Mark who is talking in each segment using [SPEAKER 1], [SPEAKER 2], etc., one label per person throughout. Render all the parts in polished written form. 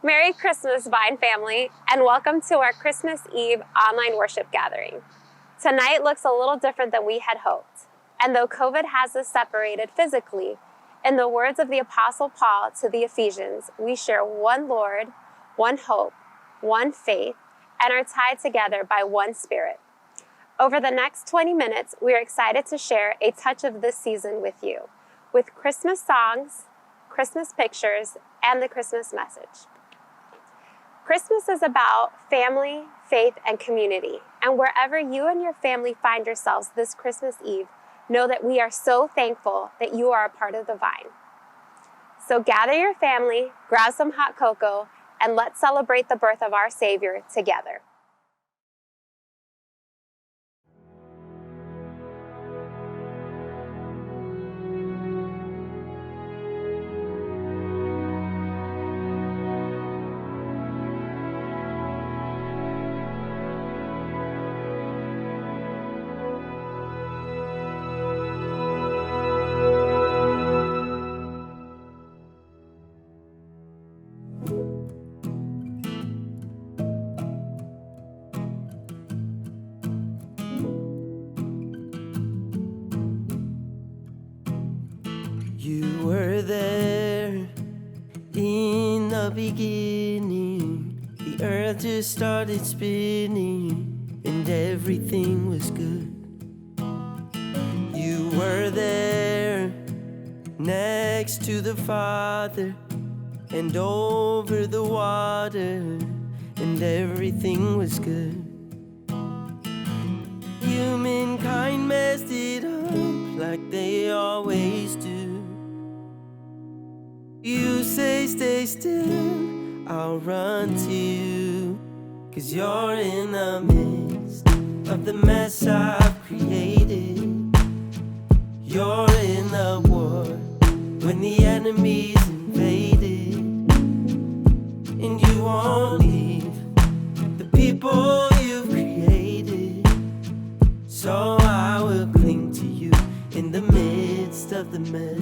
[SPEAKER 1] Merry Christmas, Vine family, and welcome to our Christmas Eve online worship gathering. Tonight looks a little different than we had hoped, and though COVID has us separated physically, in the words of the Apostle Paul to the Ephesians, we share one Lord, one hope, one faith, and are tied together by one Spirit. Over the next 20 minutes, we are excited to share a touch of this season with you, with Christmas songs, Christmas pictures, and the Christmas message. Christmas is about family, faith, and community. And wherever you and your family find yourselves this Christmas Eve, know that we are so thankful that you are a part of the Vine. So gather your family, grab some hot cocoa, and let's celebrate the birth of our Savior together.
[SPEAKER 2] You were there in the beginning. The earth just started spinning and everything was good. You were there next to the Father and over the water, and everything was good. Humankind messed it up like they always do. You say stay still, I'll run to you, 'cause you're in the midst of the mess I've created. You're in the war when the enemy's invaded, and you won't leave the people you've created. So I will cling to you in the midst of the mess.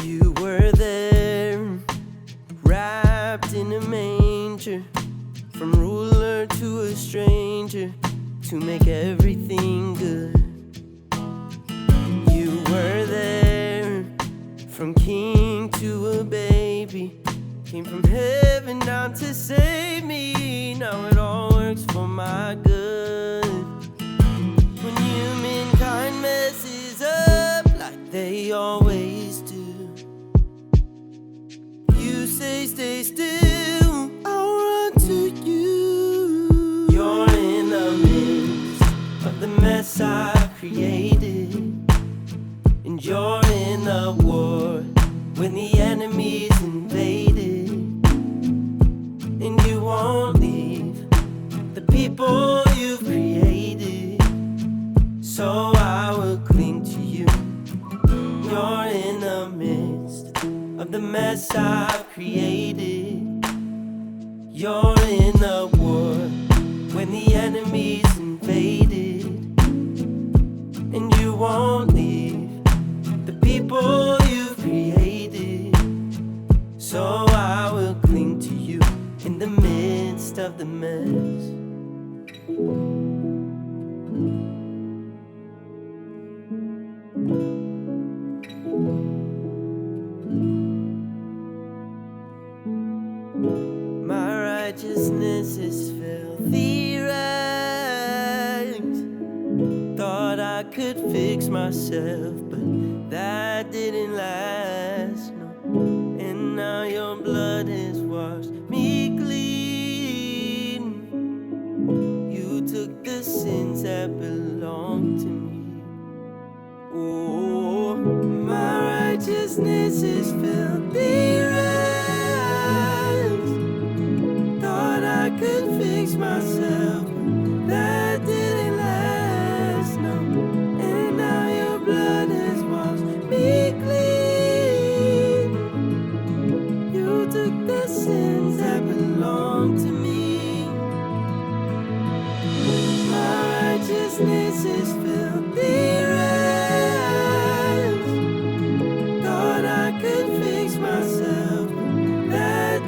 [SPEAKER 2] You were there, wrapped in a manger, from ruler to a stranger, to make everything good. You were there, from king to a baby, came from heaven down to save me. Now it all works for my good. When humankind messes up like they always do, you say stay still, I'll run to you. You're in the midst of the mess I've created, and you're in the war when the enemy's invaded, and you won't leave the people you've created. So I will cling to you. You're in the midst of the mess I've created. You're in the war when the enemy's invaded, and you won't leave the people you've created. So I will cling to you in the midst of the mess. My righteousness is filthy rags. Thought I could fix myself, but that didn't last, no. And now your blood has washed me clean. You took the sins that belong to me. Oh, my righteousness is filthy rags. Thought I could fix myself, but that didn't last, no. And now your blood has washed me clean. You took the sins that belong to me. My righteousness is filthy rags. Thought I could fix myself, but that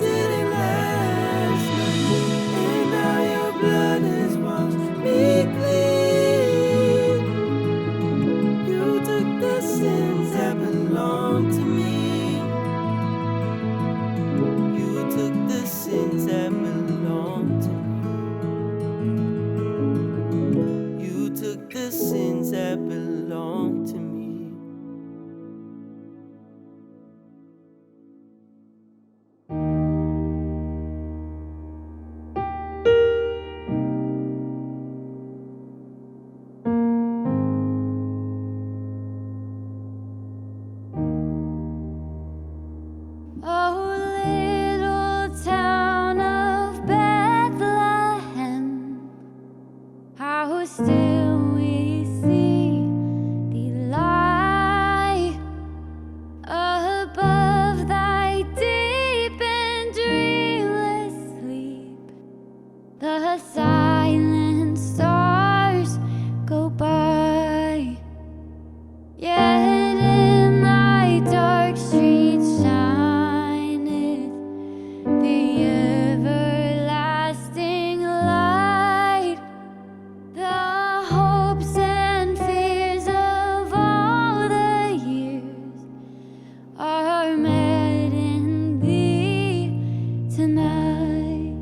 [SPEAKER 3] tonight.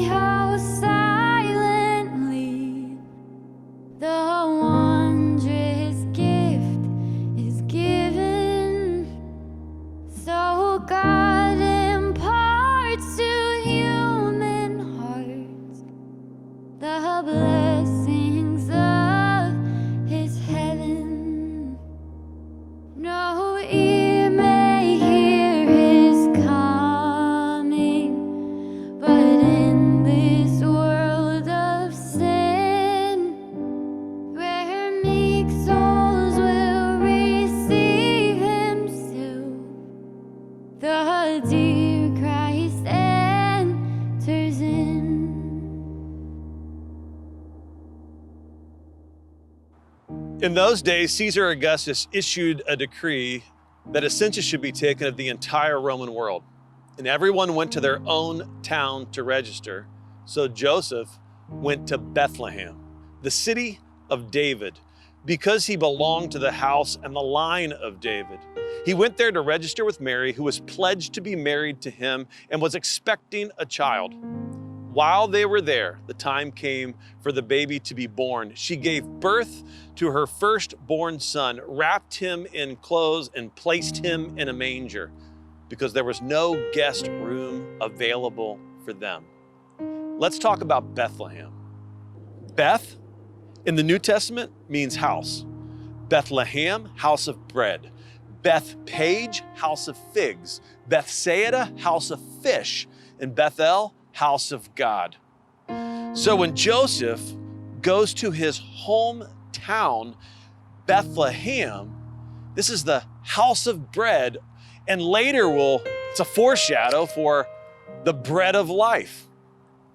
[SPEAKER 3] How silently the wondrous gift is given. So God imparts to human hearts the blessings of His heaven. No ear may hear His coming, but in this world of sin, where meek souls will receive Him still, the dear Christ enters in.
[SPEAKER 4] In those days, Caesar Augustus issued a decree that a census should be taken of the entire Roman world, and everyone went to their own town to register. So Joseph went to Bethlehem, the city of David, because he belonged to the house and the line of David. He went there to register with Mary, who was pledged to be married to him and was expecting a child. While they were there, the time came for the baby to be born. She gave birth to her firstborn son, wrapped him in clothes, and placed him in a manger because there was no guest room available for them. Let's talk about Bethlehem. Beth in the New Testament means house. Bethlehem, house of bread. Bethpage, house of figs. Bethsaida, house of fish. And Bethel, house of God. So when Joseph goes to his hometown, Bethlehem, this is the house of bread, and later it's a foreshadow for the bread of life.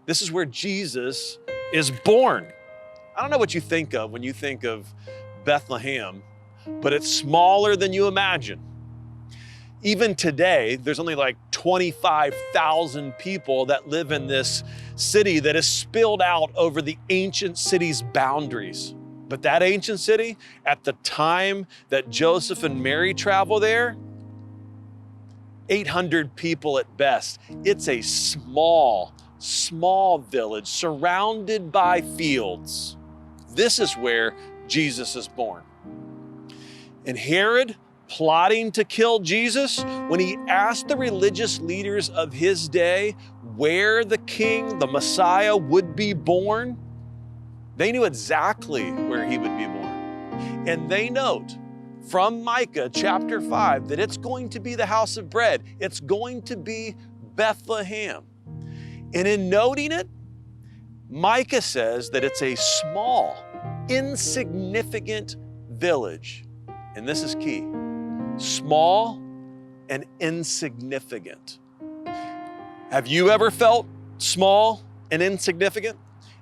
[SPEAKER 4] This is where Jesus is born. I don't know what you think of when you think of Bethlehem, but it's smaller than you imagine. Even today, there's only like 25,000 people that live in this city that is spilled out over the ancient city's boundaries. But that ancient city, at the time that Joseph and Mary travel there, 800 people at best. It's a small village surrounded by fields. This is where Jesus is born. And Herod, plotting to kill Jesus, when he asked the religious leaders of his day where the king, the Messiah, would be born, they knew exactly where he would be born. And they note from Micah chapter 5 that it's going to be the house of bread. It's going to be Bethlehem. And in noting it, Micah says that it's a small, insignificant village. And this is key. Small and insignificant. Have you ever felt small and insignificant?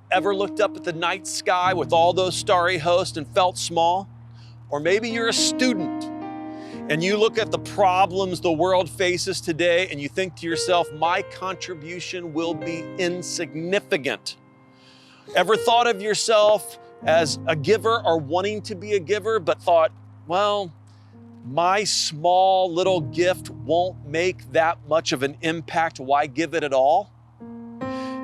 [SPEAKER 4] Ever looked up at the night sky with all those starry hosts and felt small? Or maybe you're a student and you look at the problems the world faces today and you think to yourself, my contribution will be insignificant. Ever thought of yourself as a giver or wanting to be a giver, but thought, well, my small little gift won't make that much of an impact. Why give it at all?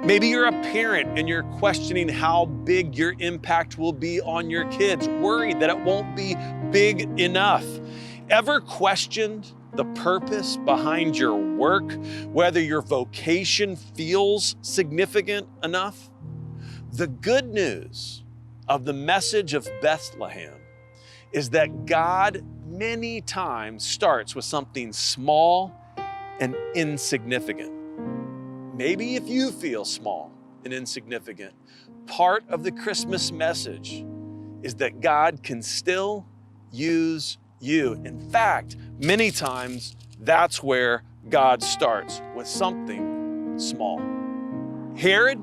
[SPEAKER 4] Maybe you're a parent and you're questioning how big your impact will be on your kids, worried that it won't be big enough. Ever questioned the purpose behind your work, whether your vocation feels significant enough? The good news of the message of Bethlehem is that God many times starts with something small and insignificant. Maybe if you feel small and insignificant, part of the Christmas message is that God can still use you. In fact, many times that's where God starts, with something small. Herod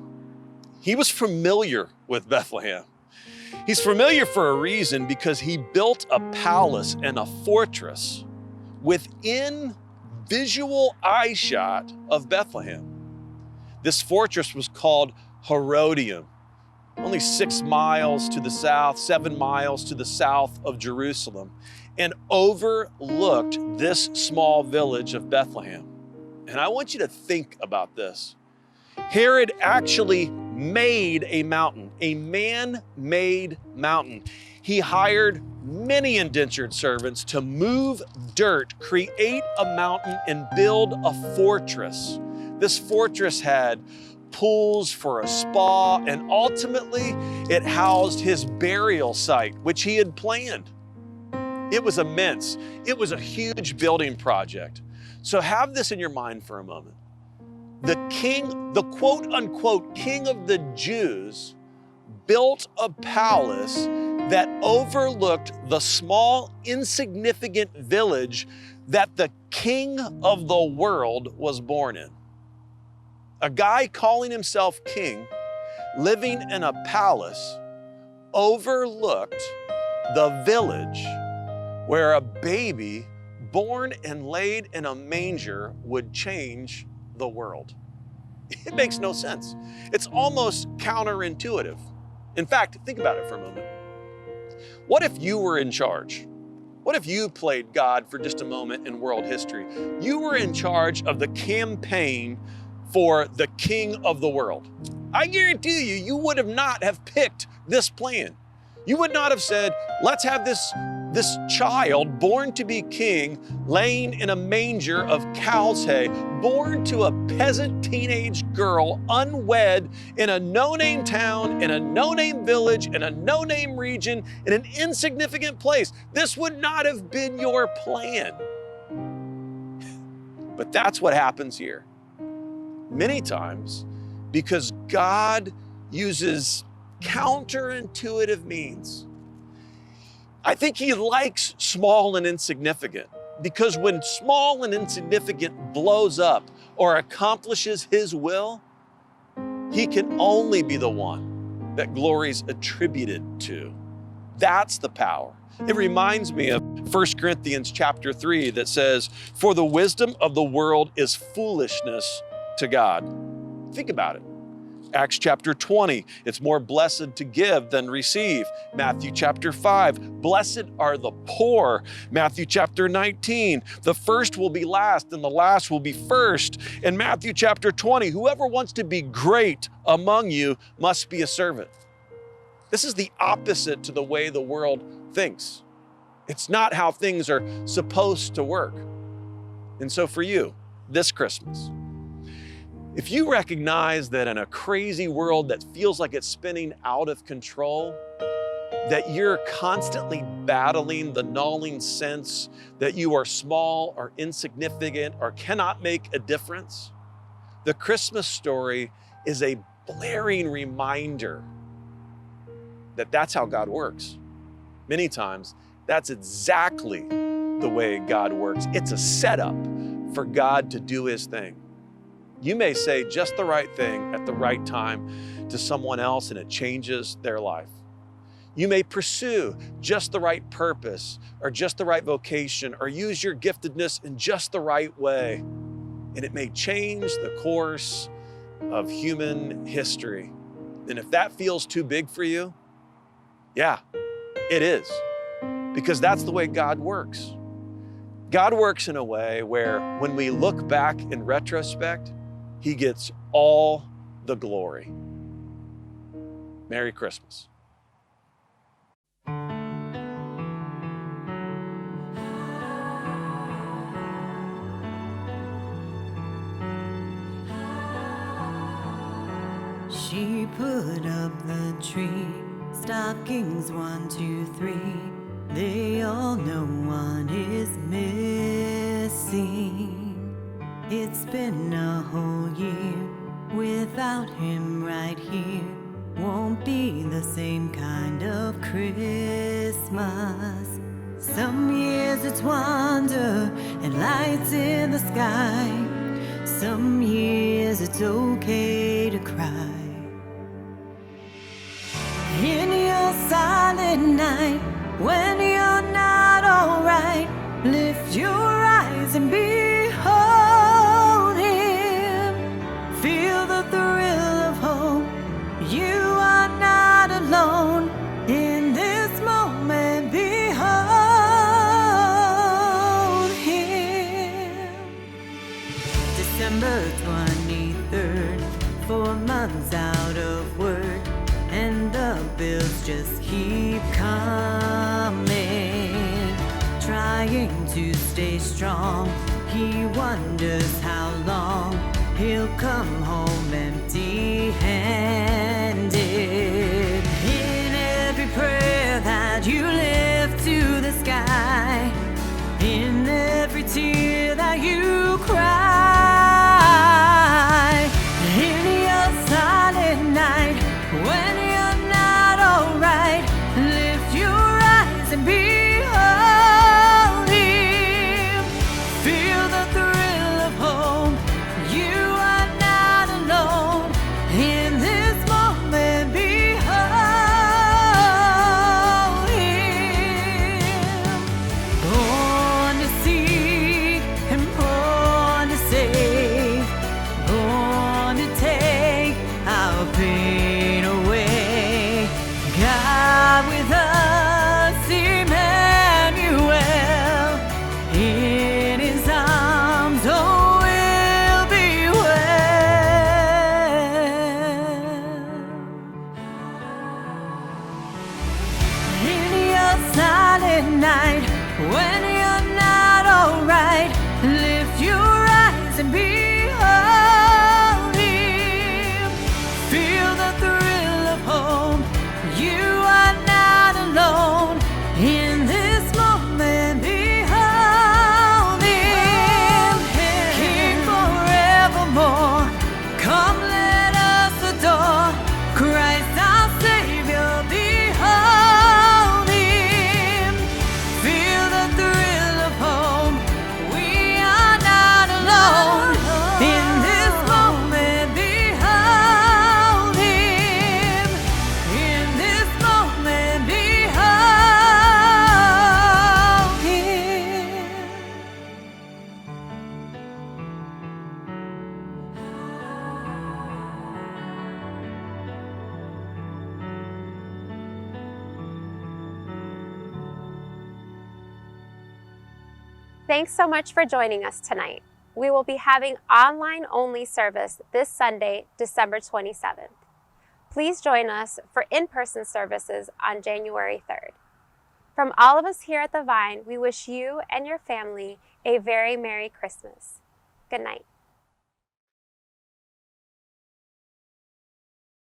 [SPEAKER 4] He was familiar with Bethlehem. He's familiar for a reason, because he built a palace and a fortress within visual eyeshot of Bethlehem. This fortress was called Herodium, only 6 miles to the south, 7 miles to the south of Jerusalem, and overlooked this small village of Bethlehem. And I want you to think about this. Herod actually made a mountain, a man-made mountain. He hired many indentured servants to move dirt, create a mountain, and build a fortress. This fortress had pools for a spa, and ultimately it housed his burial site, which he had planned. It was immense. It was a huge building project. So have this in your mind for a moment. The king, the quote unquote king of the Jews, built a palace that overlooked the small, insignificant village that the king of the world was born in. A guy calling himself king, living in a palace, overlooked the village where a baby born and laid in a manger would change the world. It makes no sense. It's almost counterintuitive. In fact, think about it for a moment. What if you were in charge? What if you played God for just a moment in world history? You were in charge of the campaign for the king of the world. I guarantee you, you would have not have picked this plan. You would not have said, let's have this child born to be king, laying in a manger of cow's hay, born to a peasant teenage girl, unwed, in a no-name town, in a no-name village, in a no-name region, in an insignificant place. This would not have been your plan. But that's what happens here. Many times, because God uses counterintuitive means. I think he likes small and insignificant, because when small and insignificant blows up or accomplishes his will, he can only be the one that glory is attributed to. That's the power. It reminds me of 1 Corinthians chapter 3 that says, "For the wisdom of the world is foolishness to God." Think about it. Acts chapter 20, it's more blessed to give than receive. Matthew chapter 5, blessed are the poor. Matthew chapter 19, the first will be last and the last will be first. In Matthew chapter 20, whoever wants to be great among you must be a servant. This is the opposite to the way the world thinks. It's not how things are supposed to work. And so for you, this Christmas, if you recognize that in a crazy world that feels like it's spinning out of control, that you're constantly battling the gnawing sense that you are small or insignificant or cannot make a difference, the Christmas story is a blaring reminder that that's how God works. Many times, that's exactly the way God works. It's a setup for God to do his thing. You may say just the right thing at the right time to someone else and it changes their life. You may pursue just the right purpose or just the right vocation or use your giftedness in just the right way, and it may change the course of human history. And if that feels too big for you, yeah, it is, because that's the way God works. God works in a way where when we look back in retrospect, he gets all the glory. Merry Christmas.
[SPEAKER 5] She put up the tree, stockings 1, 2, 3. They all know one is missing. It's been a whole year without him right here. Won't be the same kind of Christmas. Some years it's wonder and lights in the sky. Some years it's okay to cry. In your silent night, when you're not alright, lift your eyes and behold Him. Feel the thrill of hope. You are not alone in this moment. Behold Him. December 23rd, 4 months out of work, and the bills just keep coming. Trying to stay strong, he wonders how long he'll come home empty-handed. In every prayer that you lift to the sky, in every tear that you cry, in your silent night, when you're not alright, lift your eyes and behold Him. Feel the thrill of hope. You are not alone in this moment. Behold Him. Born to seek and born to save, born to take our pain away. God with us, Emmanuel, in His arms, oh, we'll be well. In your silent night, when you're not alright, lift your eyes and behold Him. Feel the thrill of hope. You are not alone in this moment. Behold Him. King forevermore. Come, let us adore Christ our Savior. Behold Him. Feel the thrill of hope. We are not alone in this moment. Behold Him. In this moment, behold Him.
[SPEAKER 1] Thanks so much for joining us tonight. We will be having online-only service this Sunday, December 27th. Please join us for in-person services on January 3rd. From all of us here at The Vine, we wish you and your family a very Merry Christmas. Good night.